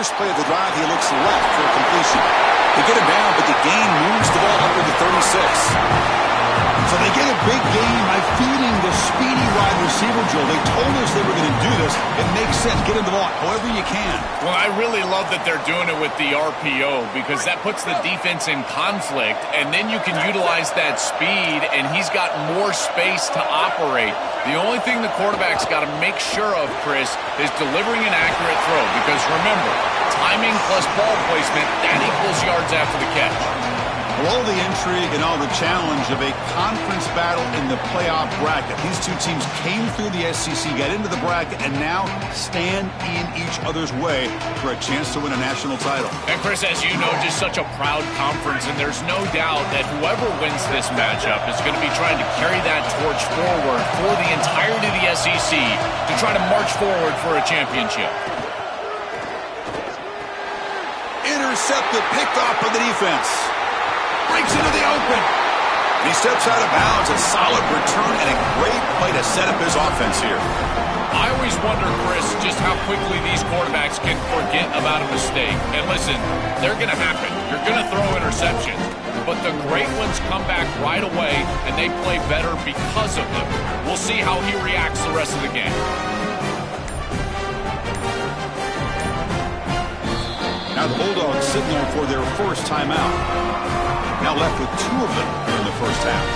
first play of the drive, he looks left for a completion. They get him down, but the gain moves the ball up to the 36. So they get a big gain by feeding the speedy wide receiver, Joe. They told us they were going to do this. It makes sense. Get him the ball however you can. Well, I really love that they're doing it with the RPO because that puts the defense in conflict, and then you can utilize that speed, and he's got more space to operate. The only thing the quarterback's got to make sure of, Chris, is delivering an accurate throw because, remember, timing plus ball placement, that equals yards after the catch. Well, all the intrigue and all the challenge of a conference battle in the playoff bracket. These two teams came through the SEC, got into the bracket, and now stand in each other's way for a chance to win a national title. And, Chris, as you know, just such a proud conference, and there's no doubt that whoever wins this matchup is going to be trying to carry that torch forward for the entirety of the SEC to try to march forward for a championship. Intercepted, picked off by the defense. Breaks into the open. And he steps out of bounds. A solid return and a great play to set up his offense here. I always wonder, Chris, just how quickly these quarterbacks can forget about a mistake. And listen, they're going to happen. You're going to throw interceptions. But the great ones come back right away, and they play better because of them. We'll see how he reacts the rest of the game. Now the Bulldogs sitting there for their first timeout. Now left with two of them here in the first half.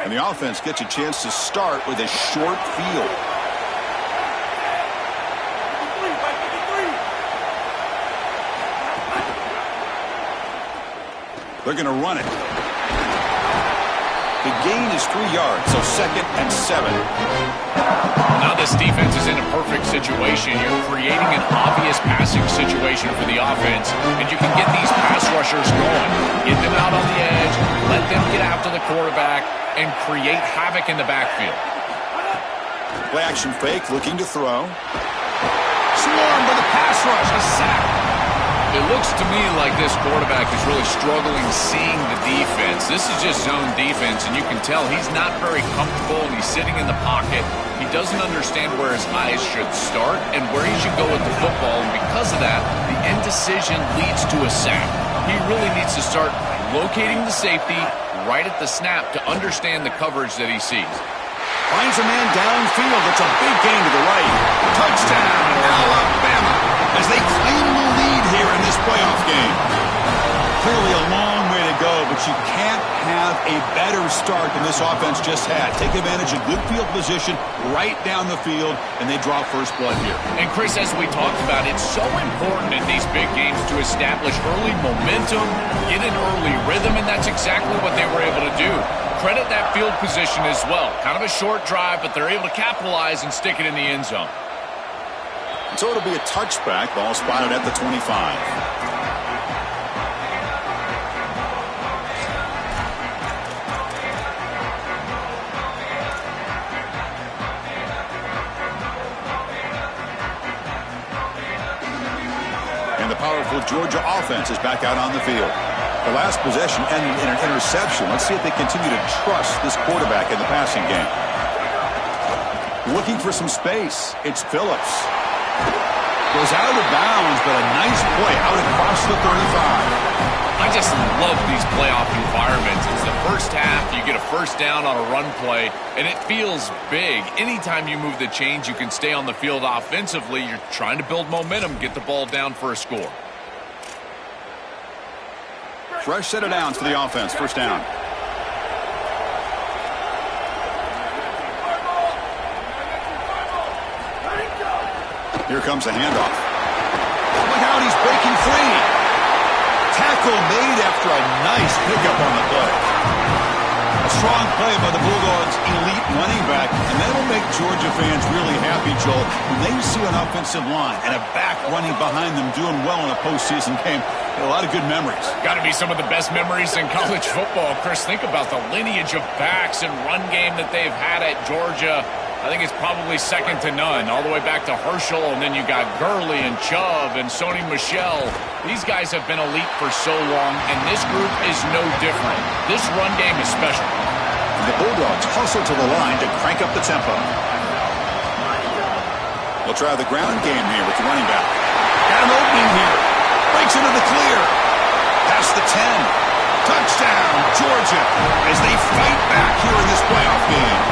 And the offense gets a chance to start with a short field. They're going to run it. The gain is 3 yards, so 2nd and 7. Now this defense is in a perfect situation. You're creating an obvious passing situation for the offense, and you can get these pass rushers going. Get them out on the edge, let them get after the quarterback, and create havoc in the backfield. Play action fake, looking to throw. Swarmed by the pass rush, a sack. It looks to me like this quarterback is really struggling seeing the defense. This is just zone defense, and you can tell he's not very comfortable, and he's sitting in the pocket. He doesn't understand where his eyes should start and where he should go with the football, and because of that, the indecision leads to a sack. He really needs to start locating the safety right at the snap to understand the coverage that he sees. Finds a man downfield. It's a big gain to the right. Touchdown, Alabama, as they claim the lead here in this playoff game. Clearly a long way to go, but you can't have a better start than this offense just had. Take advantage of good field position right down the field, and they draw first blood here. And, Chris, as we talked about, it's so important in these big games to establish early momentum, get an early rhythm, and that's exactly what they were able to do. Credit that field position as well. Kind of a short drive, but they're able to capitalize and stick it in the end zone. So it'll be a touchback. Ball spotted at the 25. And the powerful Georgia offense is back out on the field. The last possession ended in an interception. Let's see if they continue to trust this quarterback in the passing game. Looking for some space. It's Phillips. Goes out of bounds, but a nice play out across the 35. I just love these playoff environments. It's the first half. You get a first down on a run play, and it feels big. Anytime you move the chains, you can stay on the field offensively. You're trying to build momentum, get the ball down for a score. Fresh set of downs for the offense. First down. Here comes a handoff. Look out, he's breaking free. Tackle made after a nice pickup on the play. A strong play by the Bulldogs' elite running back, and that'll make Georgia fans really happy, Joel, when they see an offensive line and a back running behind them doing well in a postseason game. A lot of good memories. Got to be some of the best memories in college football. Chris, think about the lineage of backs and run game that they've had at Georgia. I think it's probably second to none, all the way back to Herschel, and then you got Gurley and Chubb and Sony Michel. These guys have been elite for so long, and this group is no different. This run game is special. The Bulldogs hustle to the line to crank up the tempo. We'll try the ground game here with the running back. Got an opening here. Breaks into the clear. Past the 10. Touchdown, Georgia, as they fight back here in this playoff game.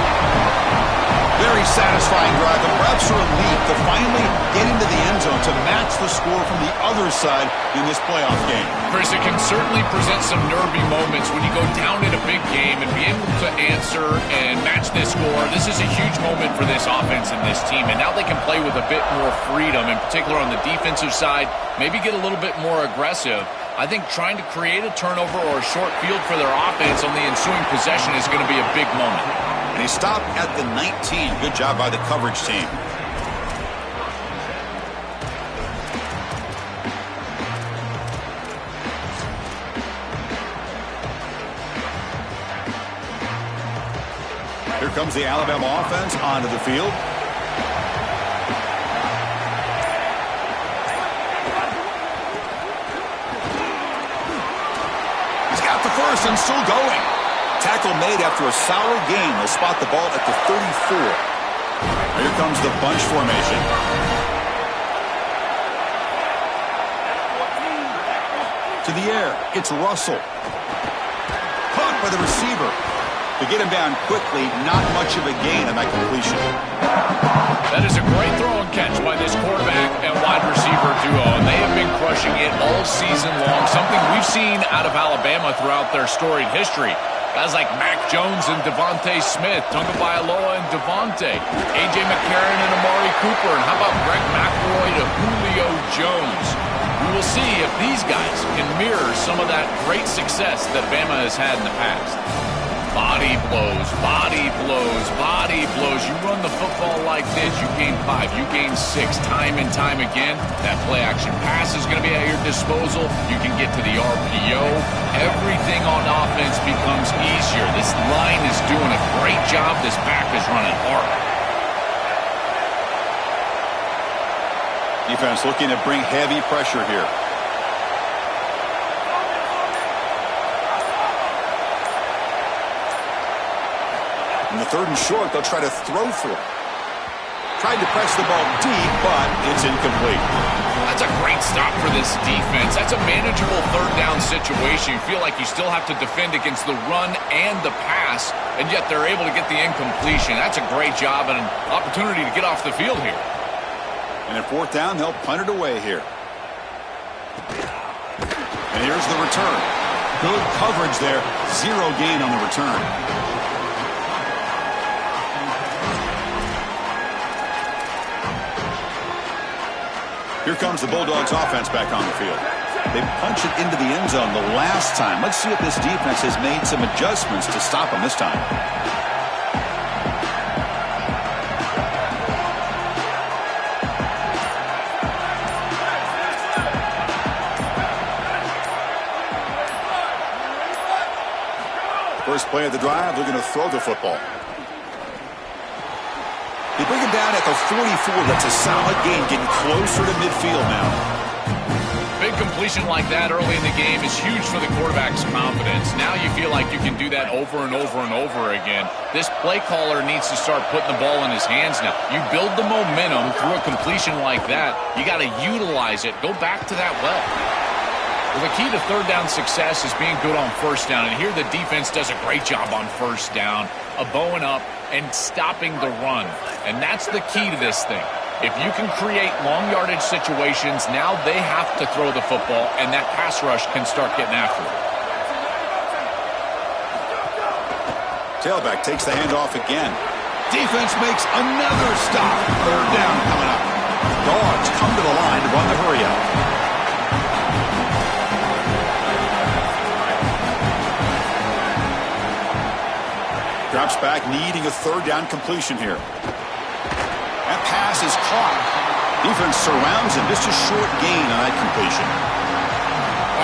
Very satisfying drive, and perhaps a relief to finally get into the end zone to match the score from the other side in this playoff game. Chris, it can certainly present some nervy moments when you go down in a big game and be able to answer and match this score. This is a huge moment for this offense and this team, and now they can play with a bit more freedom, in particular on the defensive side, maybe get a little bit more aggressive. I think trying to create a turnover or a short field for their offense on the ensuing possession is going to be a big moment. And he stopped at the 19. Good job by the coverage team. Here comes the Alabama offense onto the field. He's got the first and still going. Tackle made after a solid gain. They'll spot the ball at the 34. Here comes the bunch formation. To the air. It's Russell. Caught by the receiver. To get him down quickly, not much of a gain on that completion. That is a great throw and catch by this quarterback and wide receiver duo, and they have been crushing it all season long, something we've seen out of Alabama throughout their storied history. Guys like Mac Jones and Devontae Smith, Tagovailoa and Devontae, A.J. McCarron and Amari Cooper, and how about Greg McElroy to Julio Jones? We will see if these guys can mirror some of that great success that Bama has had in the past. Body blows, body blows, body blows. You run the football like this, you gain 5, you gain 6, time and time again. That play-action pass is going to be at your disposal. You can get to the RPO. Everything on offense becomes easier. This line is doing a great job. This back is running hard. Defense looking to bring heavy pressure here. In the third and short, they'll try to throw for it. Tried to press the ball deep, but it's incomplete. That's a great stop for this defense. That's a manageable third down situation. You feel like you still have to defend against the run and the pass, and yet they're able to get the incompletion. That's a great job and an opportunity to get off the field here. And at fourth down, they'll punt it away here. And here's the return. Good coverage there. 0 gain on the return. Here comes the Bulldogs offense back on the field. They punch it into the end zone the last time. Let's see if this defense has made some adjustments to stop them this time. First play of the drive, they're going to throw the football. They bring him down at the 44. That's a solid gain, getting closer to midfield now. Big completion like that early in the game is huge for the quarterback's confidence. Now you feel like you can do that over and over and over again. This play caller needs to start putting the ball in his hands now. You build the momentum through a completion like that. You got to utilize it. Go back to that well. Well, the key to third down success is being good on first down, and here the defense does a great job on first down, bowing up and stopping the run, and that's the key to this thing. If you can create long yardage situations, now they have to throw the football, and that pass rush can start getting after it. Tailback takes the handoff again. Defense makes another stop. Third down coming up. Dogs come to the line to run the hurry up. Drops back, needing a third down completion here. That pass is caught. Defense surrounds him. Just a short gain on that completion.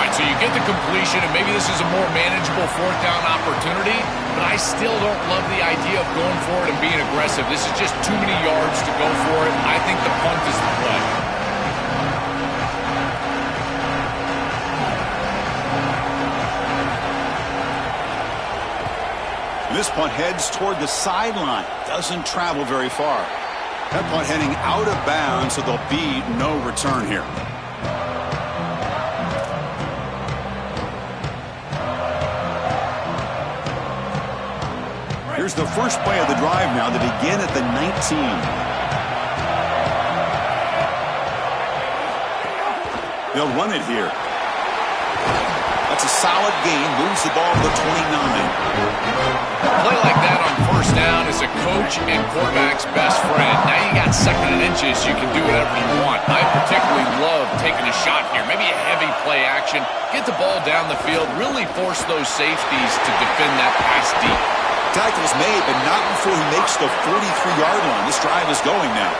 All right, so you get the completion, and maybe this is a more manageable fourth down opportunity, but I still don't love the idea of going for it and being aggressive. This is just too many yards to go for it. I think the punt is the play. This punt heads toward the sideline. Doesn't travel very far. That punt heading out of bounds, so there'll be no return here. Here's the first play of the drive now. They begin at the 19. They'll run it here. That's a solid gain. Moves the ball to the 29. A play like that on first down is a coach and quarterback's best friend. Now you got second and inches. You can do whatever you want. I particularly love taking a shot here. Maybe a heavy play action. Get the ball down the field. Really force those safeties to defend that pass deep. Tackle's made, but not before he makes the 43-yard line. This drive is going now.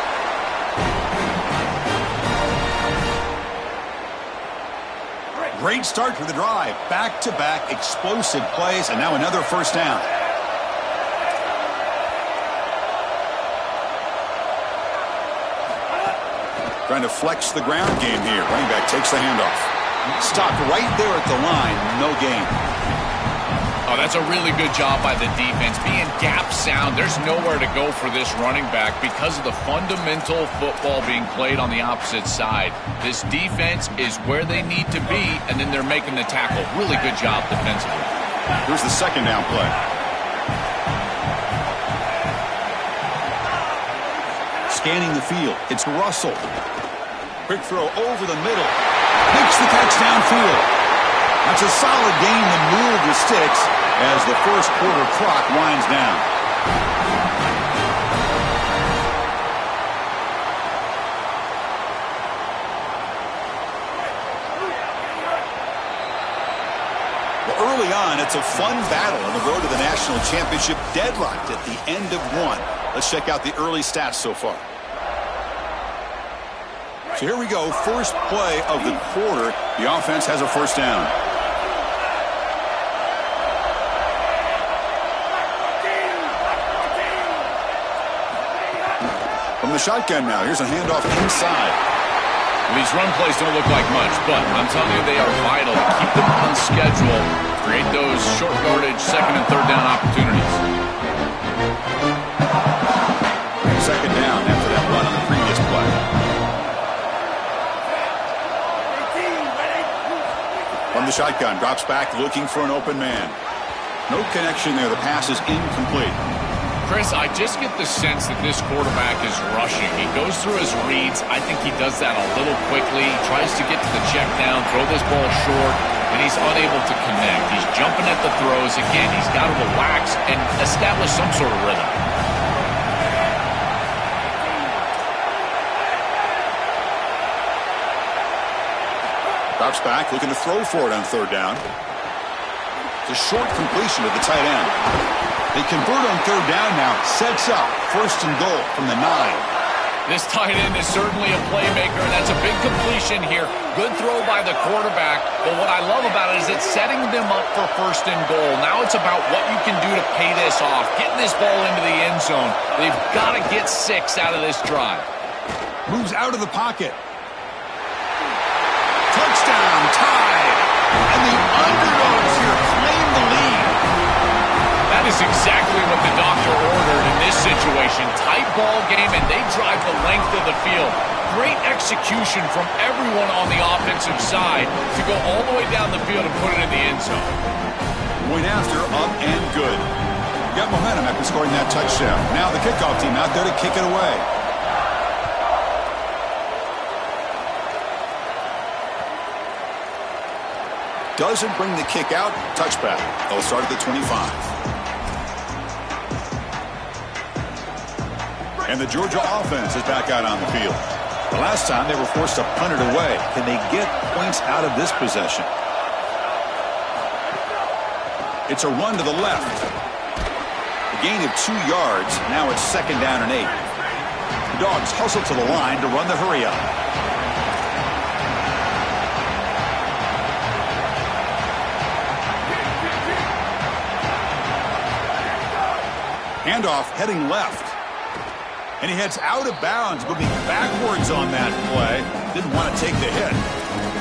Great start for the drive. Back-to-back explosive plays, and now another first down. Trying to flex the ground game here. Running back takes the handoff. Stopped right there at the line. No gain. Oh, that's a really good job by the defense. Being gap sound, there's nowhere to go for this running back because of the fundamental football being played on the opposite side. This defense is where they need to be, and then they're making the tackle. Really good job defensively. Here's the second down play. Scanning the field. It's Russell. Quick throw over the middle. Makes the catch downfield. That's a solid gain to move the sticks as the first quarter clock winds down. Well, early on, it's a fun battle on the road to the national championship, deadlocked at the end of one. Let's check out the early stats so far. So here we go, first play of the quarter. The offense has a first down. From the shotgun now, here's a handoff inside. These run plays don't look like much, but I'm telling you they are vital to keep them on schedule, create those short yardage second and third down opportunities. Second down after that run on the previous play. From the shotgun, drops back looking for an open man. No connection there. The pass is incomplete. Chris, I just get the sense that this quarterback is rushing. He goes through his reads. I think he does that a little quickly. He tries to get to the check down, throw this ball short, and he's unable to connect. He's jumping at the throws. Again, he's got to relax and establish some sort of rhythm. Drops back, looking to throw for it on third down. It's a short completion to the tight end. They convert on third down now. Sets up first and goal from the 9. This tight end is certainly a playmaker, and that's a big completion here. Good throw by the quarterback, but what I love about it is it's setting them up for first and goal. Now it's about what you can do to pay this off, getting this ball into the end zone. They've got to get 6 out of this drive. Moves out of the pocket. Touchdown, tied. And the underdogs here claim the lead. That is exactly what the doctor ordered in this situation. Tight ball game, and they drive the length of the field. Great execution from everyone on the offensive side to go all the way down the field and put it in the end zone. Went after, up and good. Got momentum after scoring that touchdown. Now the kickoff team out there to kick it away. Doesn't bring the kick out. Touchback. They'll start at the 25. And the Georgia offense is back out on the field. The last time they were forced to punt it away. Can they get points out of this possession? It's a run to the left. A gain of 2 yards. Now it's second down and 8. The Dogs hustle to the line to run the hurry up. Handoff heading left. And he heads out of bounds, moving backwards on that play. Didn't want to take the hit.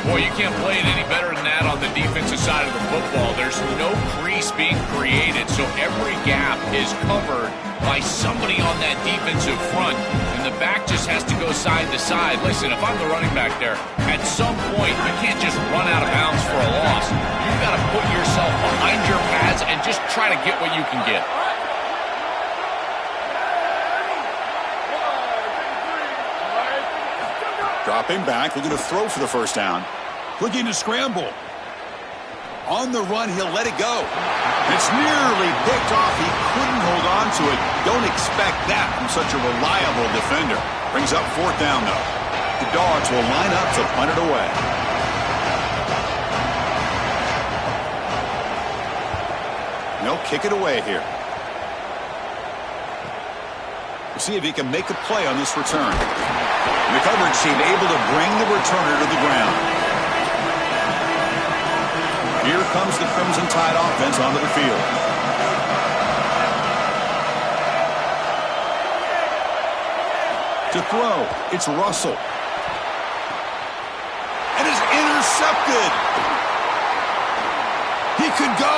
Boy, you can't play it any better than that on the defensive side of the football. There's no crease being created, so every gap is covered by somebody on that defensive front, and the back just has to go side to side. Listen, if I'm the running back there, at some point, you can't just run out of bounds for a loss. You've got to put yourself behind your pads and just try to get what you can get. Dropping back, looking to throw for the first down. Looking to scramble. On the run, he'll let it go. It's nearly picked off. He couldn't hold on to it. Don't expect that from such a reliable defender. Brings up fourth down, though. The Dogs will line up to punt it away. They'll kick it away here. We'll see if he can make a play on this return. And the coverage team able to bring the returner to the ground. Here comes the Crimson Tide offense onto the field. To throw, it's Russell. And is intercepted. He could go.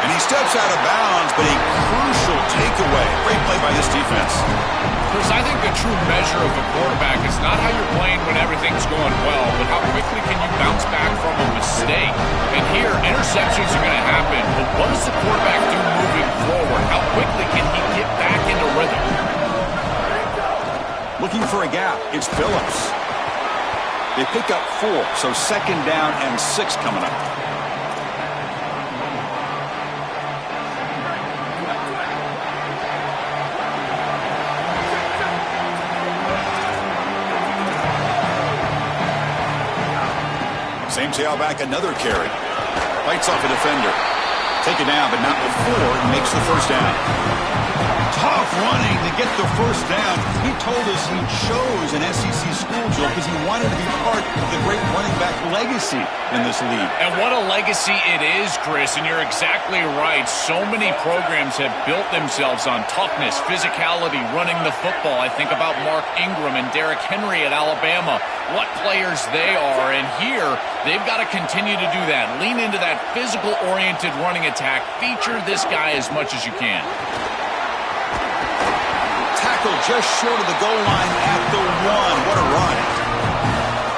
And he steps out of bounds, but a crucial takeaway. Great play by this defense. Chris, I think the true measure of a quarterback is not how you're playing when everything's going well, but how quickly can you bounce back from a mistake. And here, interceptions are going to happen, but what does the quarterback do moving forward? How quickly can he get back into rhythm? Looking for a gap. It's Phillips. They pick up 4, so second down and 6 coming up. Same tailback, another carry. Bites off a defender. Taken down, but not before he makes the first down. Tough running to get the first down. He told us he chose an SEC school, Joe, because he wanted to be part of the great running back legacy in this league. And what a legacy it is, Chris, and you're exactly right. So many programs have built themselves on toughness, physicality, running the football. I think about Mark Ingram and Derrick Henry at Alabama. What players they are, and here they've got to continue to do that. Lean into that physical-oriented running attack. Feature this guy as much as you can. Tackle just short of the goal line at the 1. What a run.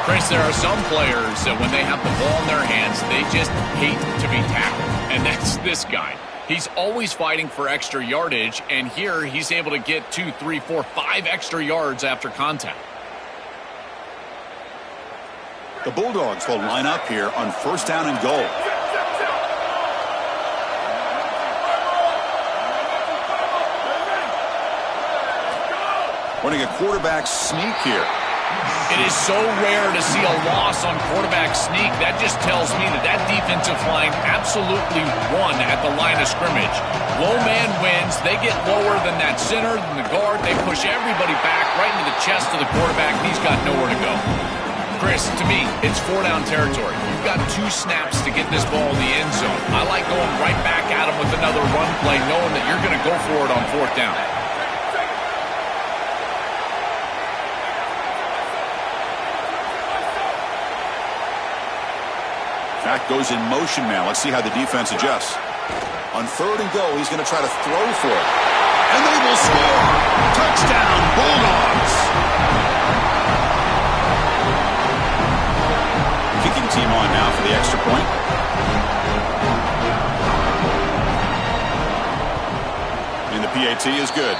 Chris, there are some players that when they have the ball in their hands, they just hate to be tackled, and that's this guy. He's always fighting for extra yardage, and here he's able to get 2, 3, 4, 5 extra yards after contact. The Bulldogs will line up here on first down and goal. Running a quarterback sneak here. It is so rare to see a loss on quarterback sneak. That just tells me that that defensive line absolutely won at the line of scrimmage. Low man wins. They get lower than that center, than the guard. They push everybody back right into the chest of the quarterback. He's got nowhere to go. Chris, to me, it's 4-down territory. You've got 2 snaps to get this ball in the end zone. I like going right back at him with another run play, knowing that you're going to go for it on 4th down. Back goes in motion now. Let's see how the defense adjusts. On 3rd and goal, he's going to try to throw for it. And they will score! Touchdown, Bulldogs! Kicking team on now for the extra point. And the PAT is good.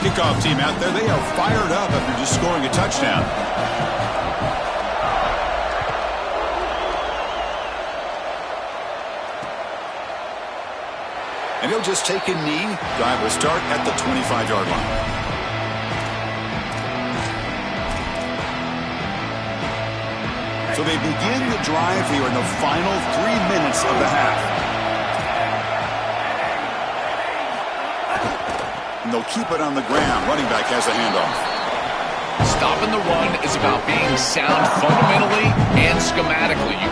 Kickoff team out there. They are fired up after just scoring a touchdown. And he'll just take a knee. Drive will start at the 25-yard line. So they begin the drive here in the final 3 minutes of the half. And they'll keep it on the ground. Running back has a handoff. Stopping the run is about being sound fundamentally and schematically. You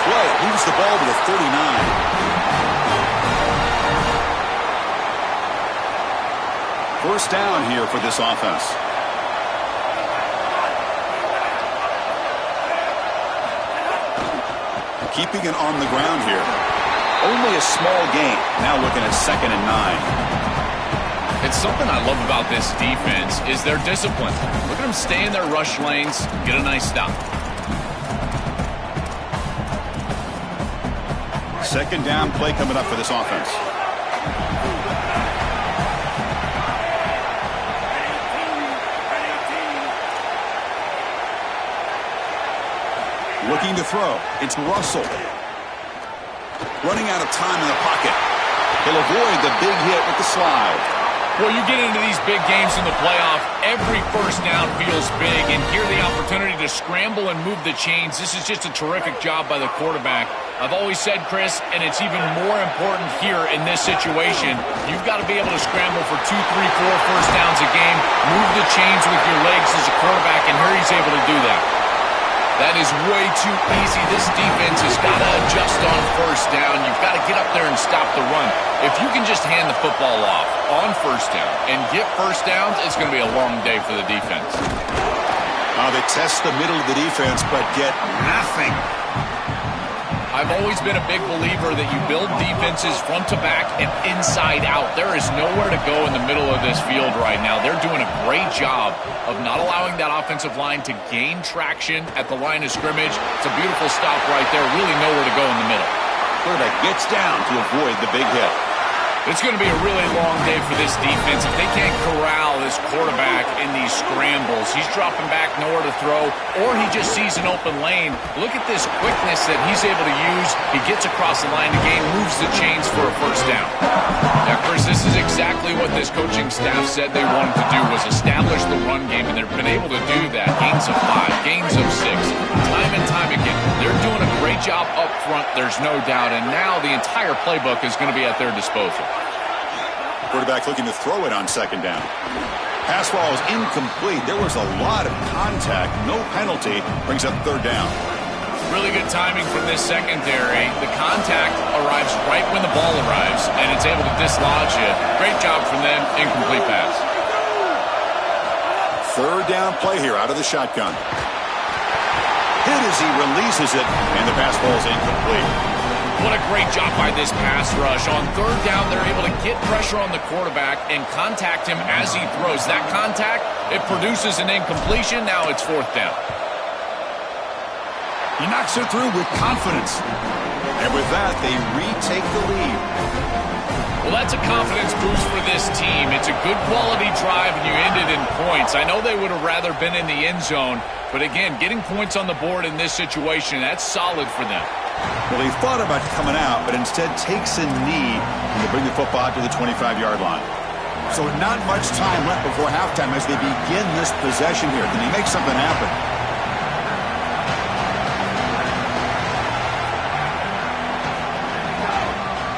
play. Leaves the ball to the 39. First down here for this offense. Keeping it on the ground here. Only a small gain. Now looking at 2nd and 9. It's something I love about this defense is their discipline. Look at them stay in their rush lanes, get a nice stop. 2nd down play coming up for this offense. Looking to throw. It's Russell. Running out of time in the pocket. He'll avoid the big hit with the slide. Well, you get into these big games in the playoff, every first down feels big, and here the opportunity to scramble and move the chains. This is just a terrific job by the quarterback. I've always said, Chris, and it's even more important here in this situation, you've got to be able to scramble for 2, 3, 4 first downs a game, move the chains with your legs as a quarterback, and here he's able to do that. That is way too easy. This defense has got to adjust on first down. You've got to get up there and stop the run. If you can just hand the football off on first down and get first downs, it's going to be a long day for the defense. They test the middle of the defense, but get nothing. I've always been a big believer that you build defenses front to back and inside out. There is nowhere to go in the middle of this field right now. They're doing a great job of not allowing that offensive line to gain traction at the line of scrimmage. It's a beautiful stop right there. Really nowhere to go in the middle. Quarterback gets down to avoid the big hit. It's going to be a really long day for this defense. If they can't corral this quarterback in these scrambles, he's dropping back nowhere to throw, or he just sees an open lane. Look at this quickness that he's able to use. He gets across the line to gain, moves the chains for a first down. Now, Chris, this is exactly what this coaching staff said they wanted to do, was establish the run game, and they've been able to do that. Gains of 5, gains of 6, time and time again. They're doing a great job up front, there's no doubt, and now the entire playbook is going to be at their disposal. Quarterback looking to throw it on 2nd down. Pass ball is incomplete. There was a lot of contact. No penalty. Brings up 3rd down. Really good timing from this secondary. The contact arrives right when the ball arrives, and it's able to dislodge it. Great job from them. Incomplete pass. 3rd down play here out of the shotgun. Hit as he releases it, and the pass ball is incomplete. What a great job by this pass rush. On 3rd down, they're able to get pressure on the quarterback and contact him as he throws. That contact, it produces an incompletion. Now it's 4th down. He knocks it through with confidence. And with that, they retake the lead. Well, that's a confidence boost for this team. It's a good quality drive, and you ended in points. I know they would have rather been in the end zone, but again, getting points on the board in this situation, that's solid for them. Well, he thought about coming out, but instead takes a knee to bring the football to the 25-yard line. So not much time left before halftime as they begin this possession here. Can he make something happen?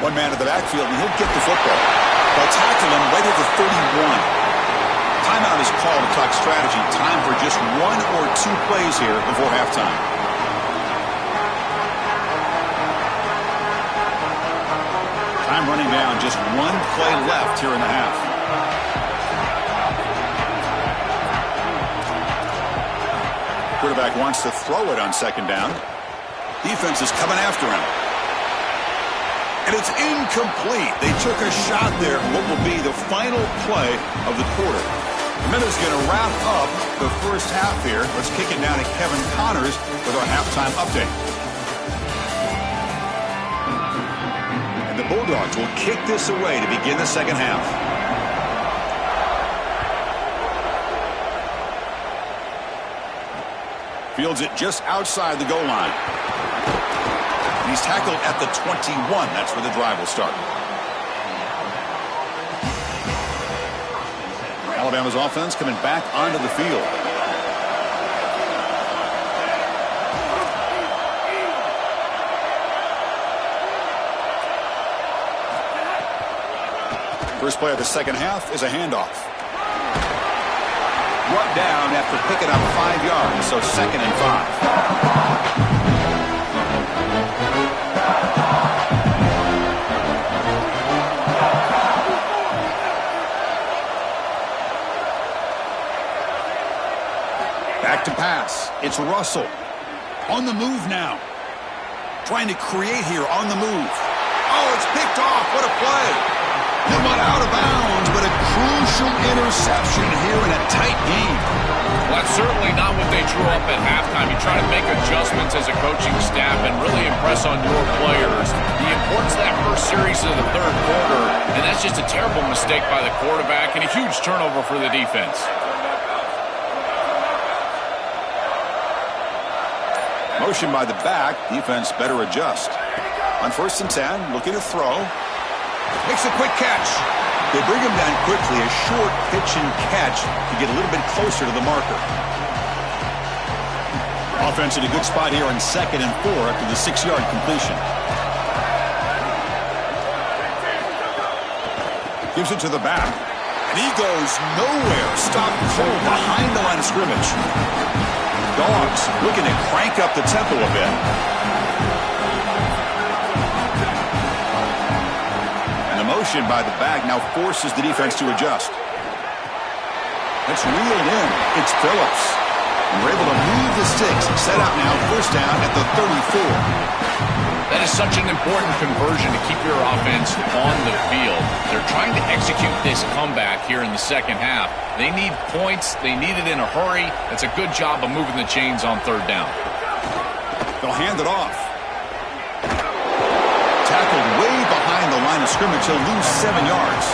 One man in the backfield, and he'll get the football. They'll tackle him right at the 31. Timeout is called to talk strategy. Time for just 1 or 2 plays here before halftime. Time running down, just 1 play left here in the half. Quarterback wants to throw it on 2nd down. Defense is coming after him. And it's incomplete. They took a shot there. What will be the final play of the quarter. The Minutes going to wrap up the first half here. Let's kick it down to Kevin Connors with our halftime update. And the Bulldogs will kick this away to begin the second half. Fields it just outside the goal line. And he's tackled at the 21. That's where the drive will start. Alabama's offense coming back onto the field. First play of the second half is a handoff. Brought down after picking up 5 yards, so 2nd and 5. It's Russell. On the move now. Trying to create here on the move. Oh, it's picked off. What a play. He went out of bounds, but a crucial interception here in a tight game. Well, that's certainly not what they drew up at halftime. You try to make adjustments as a coaching staff and really impress on your players. The importance of that first series of the third quarter, and that's just a terrible mistake by the quarterback and a huge turnover for the defense. Motion by the back. Defense better adjust. On 1st and 10, looking to throw. Makes a quick catch. They bring him down quickly. A short pitch and catch to get a little bit closer to the marker. Offense in a good spot here on 2nd and 4 after the 6-yard completion. Gives it to the back. And he goes nowhere. Stopped cold behind the line of scrimmage. Dogs looking to crank up the tempo a bit. And the motion by the back now forces the defense to adjust. That's reeled in. It's Phillips. And we're able to move the sticks. Set out now, 1st down at the 34. That is such an important conversion to keep your offense on the field. They're trying to execute this comeback here in the second half. They need points. They need it in a hurry. That's a good job of moving the chains on 3rd down. They'll hand it off. Tackled way behind the line of scrimmage. He'll lose 7 yards.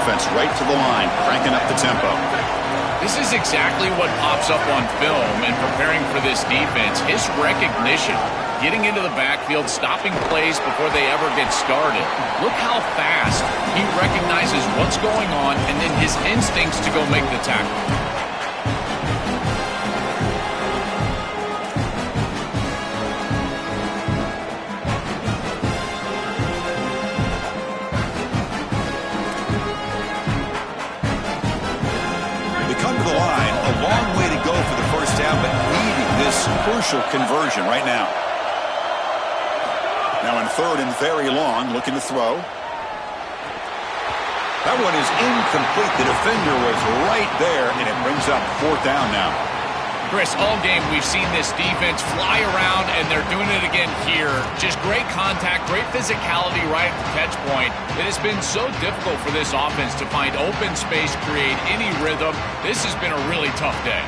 Offense right to the line, cranking up the tempo. This is exactly what pops up on film and preparing for this defense. His recognition, getting into the backfield, stopping plays before they ever get started. Look how fast he recognizes what's going on and then his instincts to go make the tackle. But needing this crucial conversion right now. Now in 3rd and very long, looking to throw. That one is incomplete. The defender was right there, and it brings up 4th down now. Chris, all game we've seen this defense fly around, and they're doing it again here. Just great contact, great physicality right at the catch point. It has been so difficult for this offense to find open space, create any rhythm. This has been a really tough day.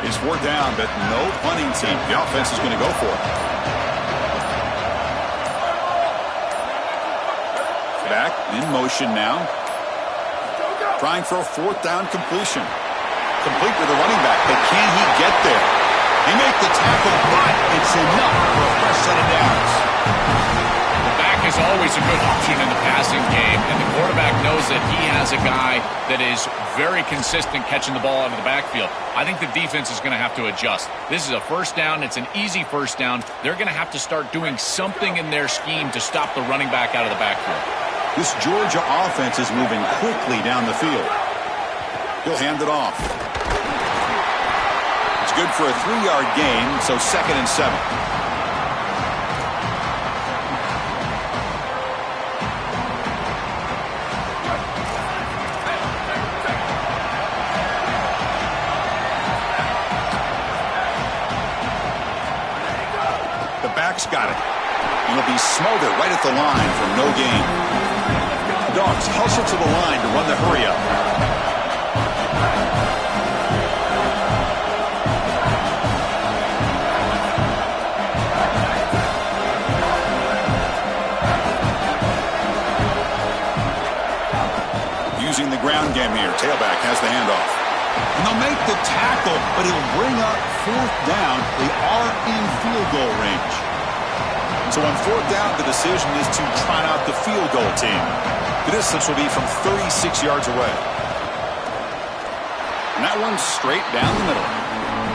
It's 4th down, but no punting team. The offense is going to go for it. Back in motion now. Trying for a 4th down completion. Complete with the running back, but can he get there? He made the tackle, but it's enough for a fresh set of downs. The back is always a good option in the passing game, and the quarterback knows that he has a guy that is very consistent catching the ball out of the backfield. I think the defense is going to have to adjust. This is a 1st down. It's an easy 1st down. They're going to have to start doing something in their scheme to stop the running back out of the backfield. This Georgia offense is moving quickly down the field. He'll hand it off. It's good for a 3-yard gain, so 2nd and 7. Got it. And he'll be smothered right at the line for no gain. Dogs hustle to the line to run the hurry up. Using the ground game here. Tailback has the handoff. And they'll make the tackle, but it'll bring up 4th down. They are in field goal range. So on 4th down, the decision is to trot out the field goal team. The distance will be from 36 yards away. And that one's straight down the middle.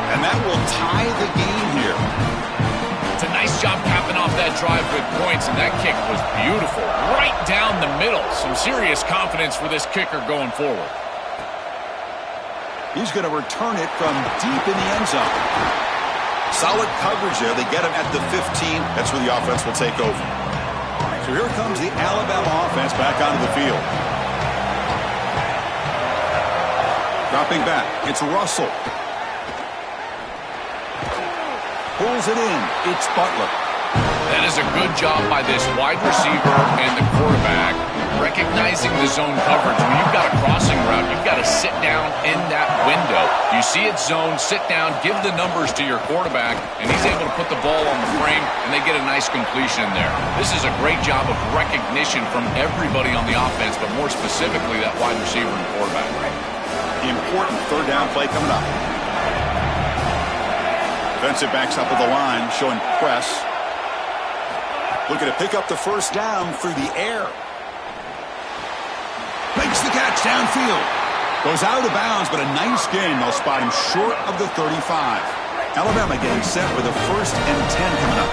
And that will tie the game here. It's a nice job capping off that drive with points, and that kick was beautiful. Right down the middle. Some serious confidence for this kicker going forward. He's going to return it from deep in the end zone. Solid coverage there. They get him at the 15. That's where the offense will take over. So here comes the Alabama offense back onto the field. Dropping back. It's Russell. Pulls it in. It's Butler. That is a good job by this wide receiver and the quarterback recognizing the zone coverage. When you've got a crossing route, you've got to sit down in that window. You see it zone, sit down, give the numbers to your quarterback, and he's able to put the ball on the frame, and they get a nice completion there. This is a great job of recognition from everybody on the offense, but more specifically that wide receiver and quarterback. Important third down play coming up. Defensive backs up at the line, showing press. Looking to pick up the first down through the air. Makes the catch downfield. Goes out of bounds, but a nice gain. They'll spot him short of the 35. Alabama getting set with a 1st and 10 coming up.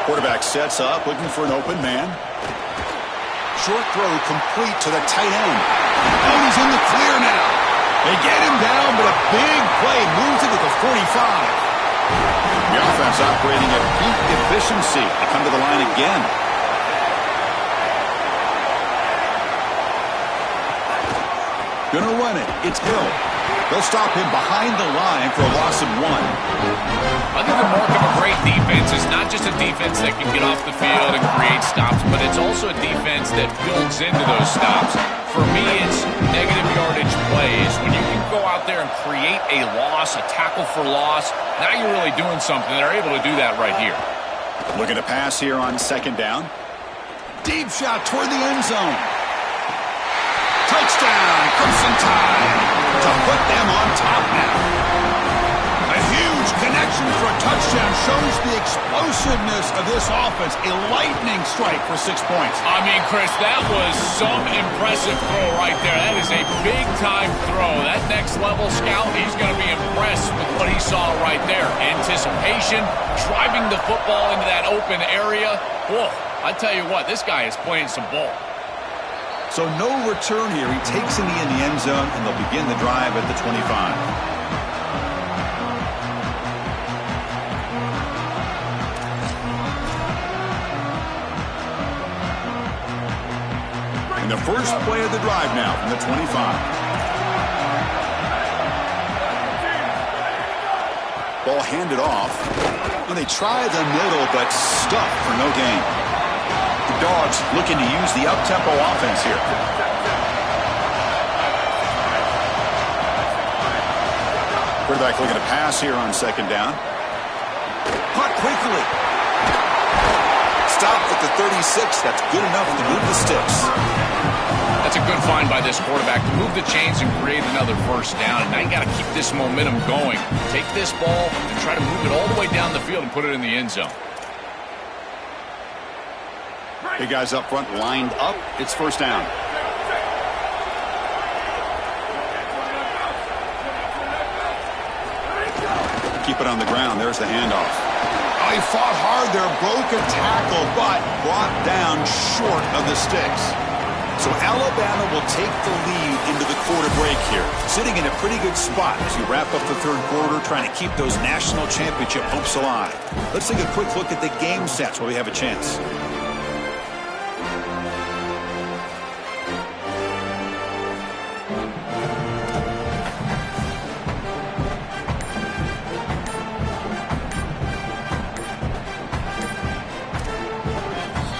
Quarterback sets up, looking for an open man. Short throw complete to the tight end. Oh, he's in the clear now. They get him down, but a big play moves it to the 45. The offense operating at peak efficiency. They come to the line again. Gonna run it. It's Hill. They'll stop him behind the line for a loss of 1. I think the mark of a great defense is not just a defense that can get off the field and create stops, but it's also a defense that builds into those stops. For me, it's negative yardage plays. When you can go out there and create a loss, a tackle for loss, now you're really doing something. They're able to do that right here. Looking to pass here on 2nd down. Deep shot toward the end zone. Touchdown, Crimson Tide, to put them on top now. A huge connection for a touchdown shows the explosiveness of this offense. A lightning strike for 6 points. I mean, Chris, that was some impressive throw right there. That is a big-time throw. That next-level scout, he's going to be impressed with what he saw right there. Anticipation, driving the football into that open area. Whoa, I tell you what, this guy is playing some ball. So no return here. He takes in the end zone, and they'll begin the drive at the 25. And the first play of the drive now from the 25. Ball handed off. And they try the middle, but stuffed for no gain. The Dogs looking to use the up-tempo offense here. Quarterback looking to pass here on 2nd down. Caught quickly. Stop at the 36. That's good enough to move the sticks. That's a good find by this quarterback to move the chains and create another first down. And now you got to keep this momentum going. Take this ball and try to move it all the way down the field and put it in the end zone. Big guys up front lined up. It's 1st down. Keep it on the ground. There's the handoff. Oh, he fought hard there. Broke a tackle, but brought down short of the sticks. So Alabama will take the lead into the quarter break here. Sitting in a pretty good spot as you wrap up the 3rd quarter, trying to keep those national championship hopes alive. Let's take a quick look at the game sets while we have a chance.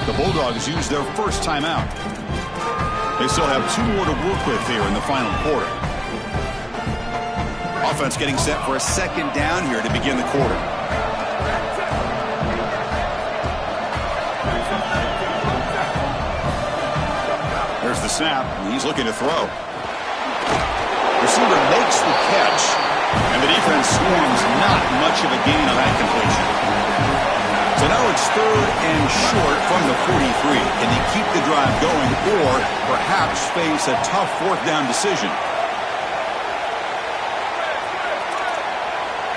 The Bulldogs use their first timeout. They still have 2 more to work with here in the final quarter. Offense getting set for a 2nd down here to begin the quarter. There's the snap, and he's looking to throw. Receiver makes the catch, and the defense swarms not much of a gain on that completion. So now it's 3rd and short from the 43. Can they keep the drive going or perhaps face a tough 4th down decision?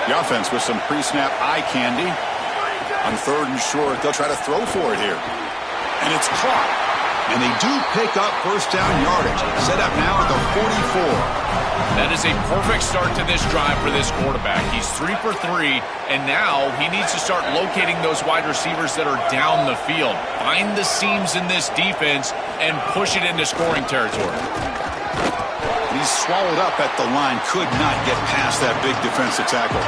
The offense with some pre-snap eye candy. On 3rd and short, they'll try to throw for it here. And it's caught. And they do pick up first down yardage. Set up now at the 44. That is a perfect start to this drive for this quarterback. He's 3 for 3, and now he needs to start locating those wide receivers that are down the field. Find the seams in this defense and push it into scoring territory. He's swallowed up at the line. Could not get past that big defensive tackle.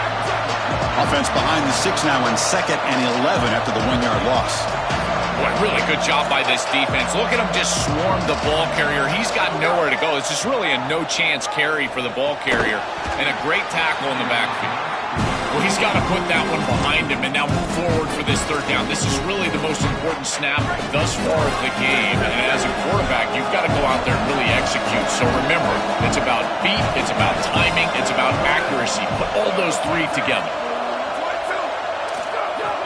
Offense behind the 6 now in 2nd and 11 after the 1-yard loss. Boy, really good job by this defense. Look at him just swarm the ball carrier. He's got nowhere to go. It's just really a no-chance carry for the ball carrier, and a great tackle in the backfield. Well, he's got to put that one behind him and now move forward for this 3rd down. This is really the most important snap thus far of the game, and as a quarterback, you've got to go out there and really execute. So remember, it's about feet, it's about timing, it's about accuracy. Put all those 3 together.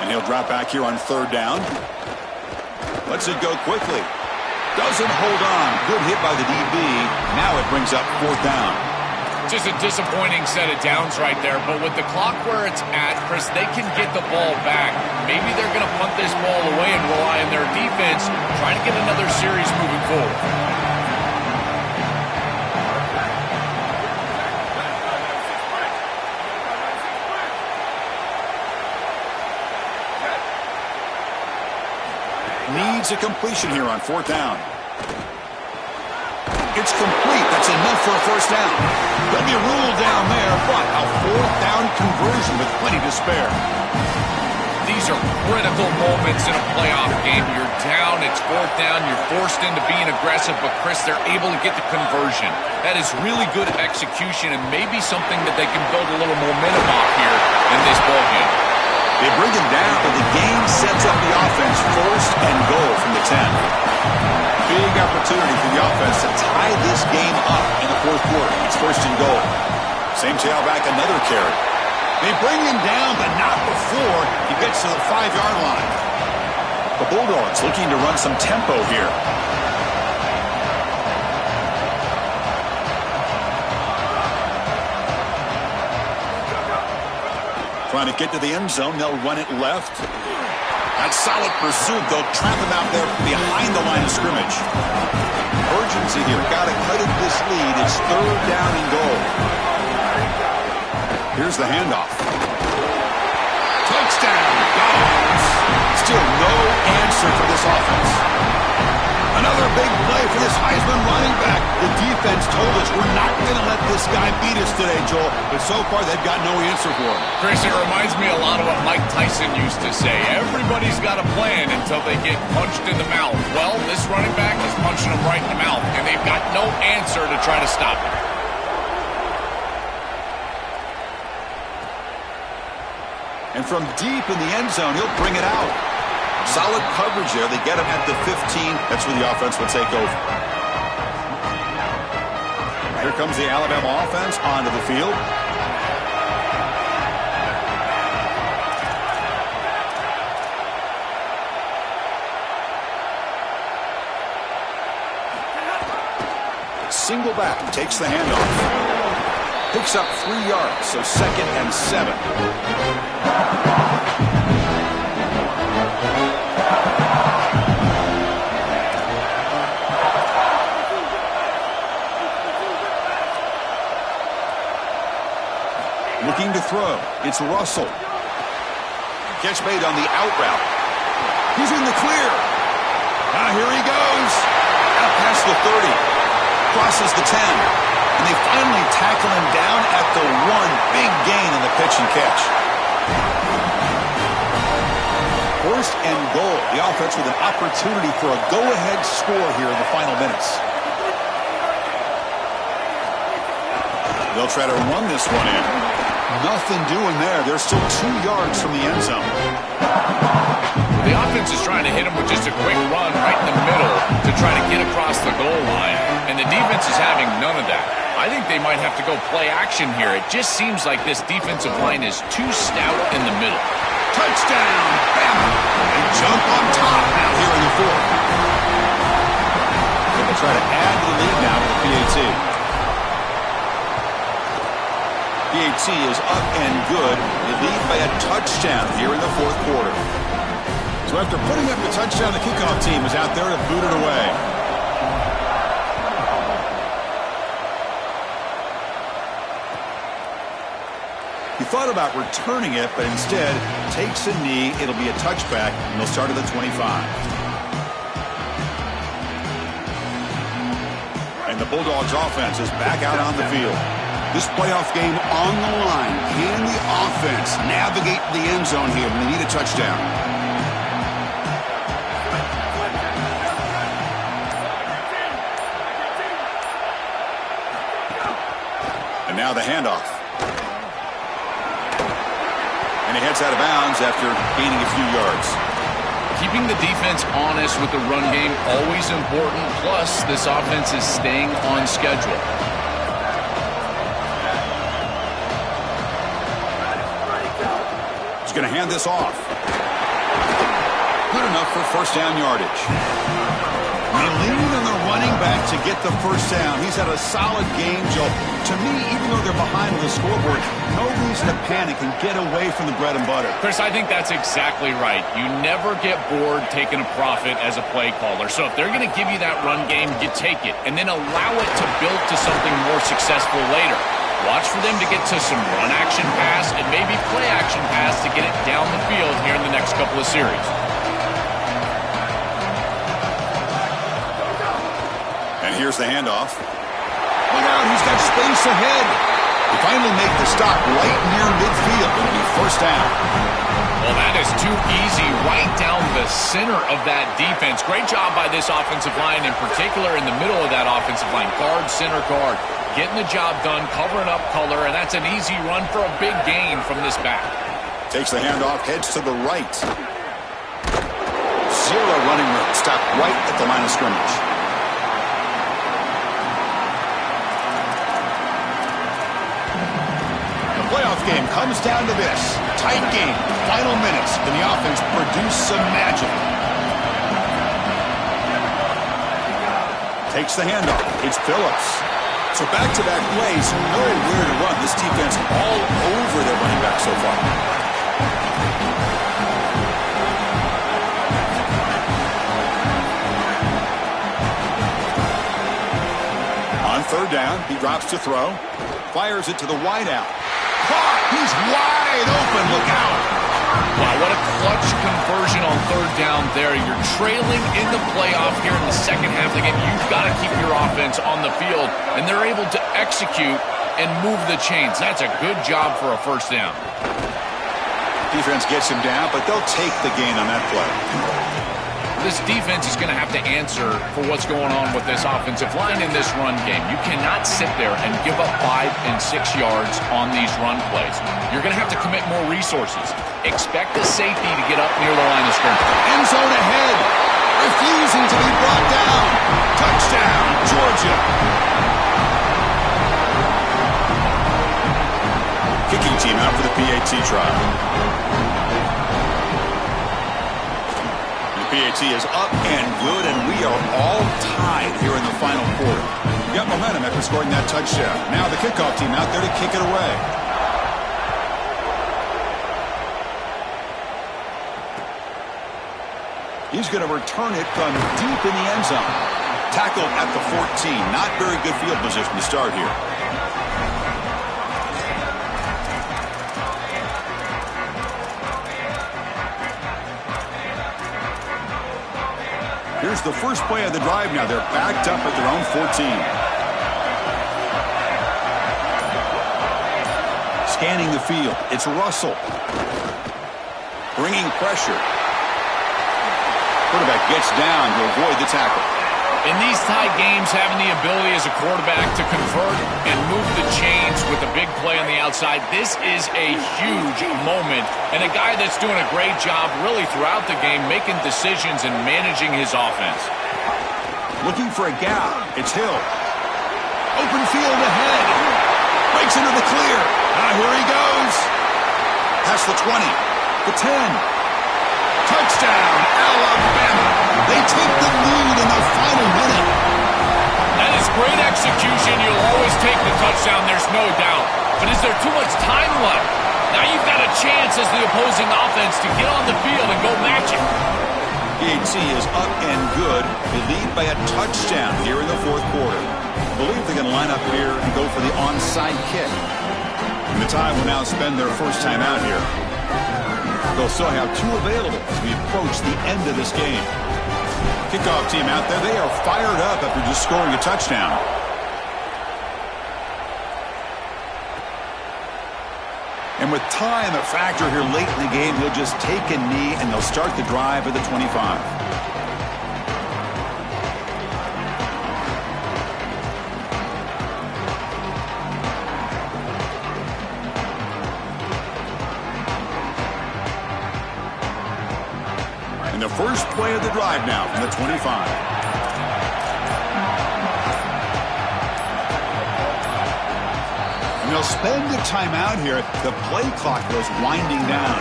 And he'll drop back here on 3rd down. Lets it go quickly. Doesn't hold on. Good hit by the DB. Now it brings up 4th down. Just a disappointing set of downs right there, but with the clock where it's at, Chris, they can get the ball back. Maybe they're going to punt this ball away and rely on their defense, trying to get another series moving forward. Needs a completion here on 4th down. It's complete. That's enough for a 1st down. There'll be a rule down there, but a 4th down conversion with plenty to spare. These are critical moments in a playoff game. You're down, it's 4th down, you're forced into being aggressive, but Chris, they're able to get the conversion. That is really good execution and maybe something that they can build a little momentum off here in this ballgame. They bring him down, but the game sets up the offense 1st and goal from the 10. Big opportunity for the offense to tie this game up in the 4th quarter. It's 1st and goal. Same tailback, another carry. They bring him down, but not before he gets to the 5-yard line. The Bulldogs looking to run some tempo here. Trying to get to the end zone. They'll run it left. That's solid pursuit. They'll trap him out there behind the line of scrimmage. Urgency here. Got to cut it this lead. It's 3rd down and goal. Here's the handoff. Touchdown. Dogs. Still no answer for this offense. Another big play for this Heisman running back. The defense told us we're not going to let this guy beat us today, Joel. But so far, they've got no answer for him. Chris, it reminds me a lot of what Mike Tyson used to say. Everybody's got a plan until they get punched in the mouth. Well, this running back is punching him right in the mouth, and they've got no answer to try to stop him. And from deep in the end zone, he'll bring it out. Solid coverage there. They get him at the 15. That's where the offense will take over. Here comes the Alabama offense onto the field. Single back, takes the handoff. Picks up 3 yards, so 2nd and 7. Looking to throw. It's Russell. Catch made on the out route. He's in the clear. Now here he goes. Out past the 30. Crosses the 10. And they finally tackle him down at the 1. Big gain in the pitch and catch. 1st and goal. The offense with an opportunity for a go-ahead score here in the final minutes. They'll try to run this one in. Nothing doing there. They're still 2 yards from the end zone. The offense is trying to hit him with just a quick run right in the middle to try to get across the goal line, and the defense is having none of that. I think they might have to go play action here. It just seems like this defensive line is too stout in the middle. Touchdown, Bama. They jump on top now here in the 4th. They'll try to add to the lead now with the PAT. PAT is up and good. They lead by a touchdown here in the 4th quarter. So after putting up a touchdown, the kickoff team is out there to boot it away. He thought about returning it, but instead takes a knee. It'll be a touchback, and they'll start at the 25. And the Bulldogs offense is back out on the field. This playoff game on the line. Can the offense navigate the end zone here when they need a touchdown? And now the handoff. And he heads out of bounds after gaining a few yards. Keeping the defense honest with the run game, always important. Plus, this offense is staying on schedule. He's going to hand this off. Good enough for first down yardage. They lean on the running back to get the first down. He's had a solid game, Joe. To me, even though they're behind on the scoreboard, no reason to panic and get away from the bread and butter. Chris, I think that's exactly right. You never get bored taking a profit as a play caller. So if they're going to give you that run game, you take it. And then allow it to build to something more successful later. Watch for them to get to some run action pass and maybe play action pass to get it down the field here in the next couple of series. And here's the handoff. Look out, he's got space ahead. They finally make the stop right near midfield. It'll be first down. Well, that is too easy right down the center of that defense. Great job by this offensive line, in particular in the middle of that offensive line. Guard, center, guard. Getting the job done, covering up color, and that's an easy run for a big gain from this back. Takes the handoff, heads to the right. Zero running room. Stop right at the line of scrimmage. The playoff game comes down to this. Tight game, final minutes, and the offense produced some magic. Takes the handoff. It's Phillips. So back-to-back plays, nowhere to run. This defense all over their running back so far. On third down, he drops to throw. Fires it to the wideout. Caught! He's wide open. Look out! Wow, what a clutch conversion on third down there. You're trailing in the playoff here in the second half of the game. You've got to keep your offense on the field, and they're able to execute and move the chains. That's a good job for a first down. Defense gets him down, but they'll take the gain on that play. This defense is going to have to answer for what's going on with this offensive line in this run game. You cannot sit there and give up 5 and 6 yards on these run plays. You're going to have to commit more resources. Expect the safety to get up near the line of scrimmage. End zone ahead. Refusing to be brought down. Touchdown, Georgia. Kicking team out for the PAT trial. PAT is up and good, and we are all tied here in the final quarter. We got momentum after scoring that touchdown. Now the kickoff team out there to kick it away. He's going to return it from deep in the end zone. Tackled at the 14. Not very good field position to start here. Here's the first play of the drive now. They're backed up at their own 14. Scanning the field. It's Russell. Bringing pressure. Quarterback gets down to avoid the tackle. In these tight games, having the ability as a quarterback to convert and move the chains with a big play on the outside, this is a huge moment. And a guy that's doing a great job really throughout the game, making decisions and managing his offense. Looking for a gap. It's Hill. Open field ahead. Breaks into the clear. Here he goes. Past the 20. The 10. Touchdown, Alabama. They take the lead in the final minute. That is great execution. You'll always take the touchdown, there's no doubt. But is there too much time left? Now you've got a chance as the opposing offense to get on the field and go match it. PAT is up and good. They lead by a touchdown here in the fourth quarter. I believe they're going to line up here and go for the onside kick. And the Tide will now spend their first time out here. They'll still have two available as we approach the end of this game. Kickoff team out there, they are fired up after just scoring a touchdown. And with time a factor here late in the game, he'll just take a knee and they'll start the drive at the 25. And the first play of the drive now from the 25. They'll spend the timeout here. The play clock was winding down.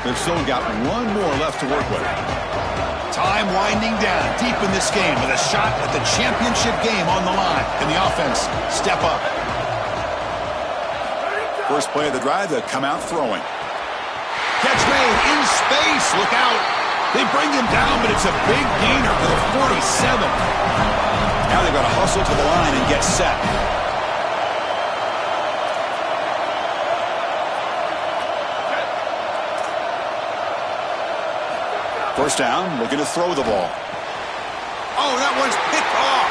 They've still got one more left to work with. Time winding down deep in this game with a shot at the championship game on the line. And the offense step up. First play of the drive, they'll come out throwing. Catch made in space. Look out. They bring him down, but it's a big gainer for the 47. Now they've got to hustle to the line and get set. First down, looking to throw the ball. Oh, that one's picked off.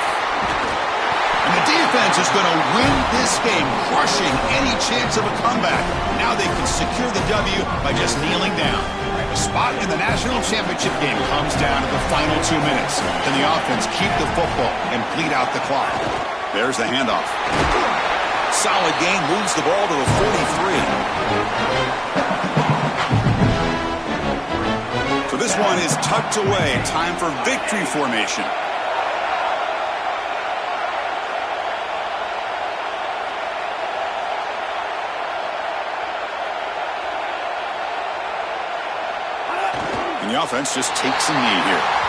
And the defense is going to win this game, crushing any chance of a comeback. Now they can secure the W by just kneeling down. The spot in the national championship game comes down to the final 2 minutes. Can the offense keep the football and bleed out the clock? There's the handoff. Solid gain, moves the ball to the 43. This one is tucked away. Time for victory formation. And the offense just takes a knee here.